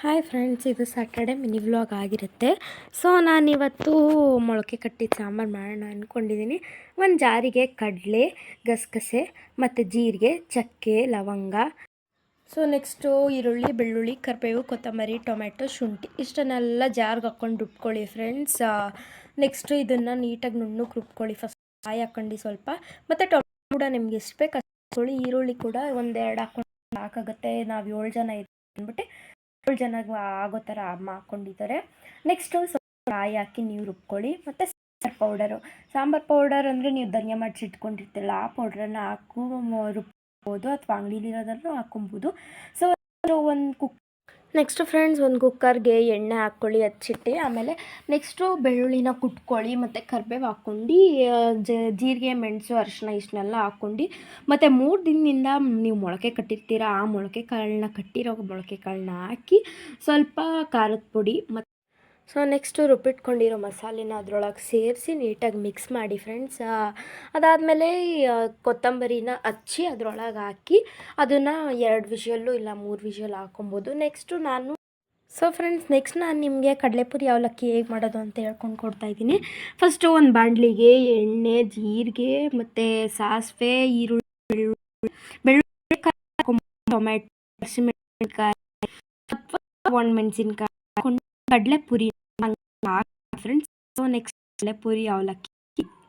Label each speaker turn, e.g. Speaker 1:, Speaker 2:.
Speaker 1: Hi friends, ಇದು Saturday mini vlog ಆಗಿರುತ್ತೆ. So ನಾನಿವತ್ತು ಮೊಳಕೆ ಕಟ್ಟಿದ ಸಾಂಬಾರು ಮಾಡೋಣ ಅಂದ್ಕೊಂಡಿದ್ದೀನಿ. ಒಂದು ಜಾರಿಗೆ ಕಡಲೆ, ಗಸಗಸೆ ಮತ್ತು ಜೀರಿಗೆ, ಚಕ್ಕೆ, ಲವಂಗ, ಸೊ ನೆಕ್ಸ್ಟು ಈರುಳ್ಳಿ, ಬೆಳ್ಳುಳ್ಳಿ, ಕರಿಬೇವು, ಕೊತ್ತಂಬರಿ, ಟೊಮೆಟೊ, ಶುಂಠಿ ಇಷ್ಟನ್ನೆಲ್ಲ ಜಾರ್ಗೆ ಹಾಕ್ಕೊಂಡು ರುಬ್ಕೊಳ್ಳಿ ಫ್ರೆಂಡ್ಸ್. ನೆಕ್ಸ್ಟು ಇದನ್ನು ನೀಟಾಗಿ ನುಣ್ಣಗೆ ರುಬ್ಕೊಳ್ಳಿ. ಫಸ್ಟ್ ಕಾಯಿ ಹಾಕ್ಕೊಂಡು ಸ್ವಲ್ಪ, ಮತ್ತು ಟೊಮೆಟೊ ಕೂಡ ನಿಮ್ಗೆ ಎಷ್ಟು ಬೇಕು ಅಷ್ಟು ಹಾಕ್ಕೊಳ್ಳಿ. ಈರುಳ್ಳಿ ಕೂಡ ಒಂದೆರಡು ಹಾಕ್ಕೊಂಡು ಸಾಕಾಗುತ್ತೆ. ನಾವು 7 ಜನ ಇದ್ದೀವಿ ಅಂದ್ಬಿಟ್ಟು 7 ಜನಕ್ಕೆ ಆಗೋ ಥರ ಅಮ್ಮ ಹಾಕ್ಕೊಂಡಿದ್ದಾರೆ. ನೆಕ್ಸ್ಟು ಸ್ವಲ್ಪ ಕಾಯಿ ಹಾಕಿ ನೀವು ರುಬ್ಕೊಳ್ಳಿ. ಮತ್ತು ಸಾಂಬಾರು ಪೌಡರ್ ಅಂದರೆ ನೀವು ಧನಿಯಾ ಮಾಡಿಸಿಟ್ಕೊಂಡಿರ್ತಿರಲ್ಲ, ಆ ಪೌಡ್ರನ್ನು ರುಬ್ಬೋದು, ಅಥವಾ ಅಂಗಡಿಲಿರೋದನ್ನು ಹಾಕೊಬೋದು. ಸೊ ನೆಕ್ಸ್ಟು ಫ್ರೆಂಡ್ಸ್, ಒಂದು ಕುಕ್ಕರ್ಗೆ ಎಣ್ಣೆ ಹಾಕ್ಕೊಳ್ಳಿ ಹಚ್ಚಿಟ್ಟು. ಆಮೇಲೆ ನೆಕ್ಸ್ಟು ಬೆಳ್ಳುಳ್ಳಿನ ಕುಟ್ಕೊಳ್ಳಿ, ಮತ್ತು ಕರಿಬೇವು ಹಾಕ್ಕೊಂಡು ಜೀರಿಗೆ, ಮೆಣಸು, ಅರಿಶಿನ ಇಷ್ಟನ್ನೆಲ್ಲ ಹಾಕ್ಕೊಂಡು, ಮತ್ತು 3 ದಿನದಿಂದ ನೀವು ಮೊಳಕೆ ಕಟ್ಟಿರ್ತೀರ, ಆ ಮೊಳಕೆ ಕಾಳನ್ನ ಕಟ್ಟಿರೋ ಮೊಳಕೆ ಕಾಳನ್ನ ಹಾಕಿ ಸ್ವಲ್ಪ ಖಾರದ ಪುಡಿ ಮತ್ತು ಸೊ ನೆಕ್ಸ್ಟು ರುಬ್ಬಿಟ್ಕೊಂಡಿರೋ ಮಸಾಲೆನ ಅದರೊಳಗೆ ಸೇರಿಸಿ ನೀಟಾಗಿ ಮಿಕ್ಸ್ ಮಾಡಿ ಫ್ರೆಂಡ್ಸ್. ಅದಾದಮೇಲೆ ಕೊತ್ತಂಬರಿನ ಹಚ್ಚಿ ಅದರೊಳಗೆ ಹಾಕಿ ಅದನ್ನು 2 ವಿಷಲ್ಲು ಇಲ್ಲ 3 ವಿಷಲ್ ಹಾಕೊಬೋದು. ನೆಕ್ಸ್ಟ್ ನಾನು ನಿಮಗೆ ಕಡಲೆಪುರಿ ಅವಲಕ್ಕಿ ಹೇಗೆ ಮಾಡೋದು ಅಂತ ಹೇಳ್ಕೊಂಡು ಕೊಡ್ತಾಯಿದ್ದೀನಿ. ಫಸ್ಟು ಒಂದು ಬಾಣಲಿಗೆ ಎಣ್ಣೆ, ಜೀರಿಗೆ ಮತ್ತು ಸಾಸಿವೆ, ಈರುಳ್ಳಿ, ಬೆಳ್ಳುಳ್ಳಿ, ಟೊಮೆಟೊ, ಹಸಿಮೆಣಸಿನ್ಕಾಯಿ ಅಥವಾ ಒಣಮೆಣಸಿನ್ಕಾಯಿ ಹಾಕ್ಕೊಂಡು ಕಡಲೆಪುರಿ ಫ್ರೆಂಡ್ಸ್. ಸೊ ನೆಕ್ಸ್ಟ್ ಕಡಲೆಪುರಿ ಅವಲಕ್ಕಿ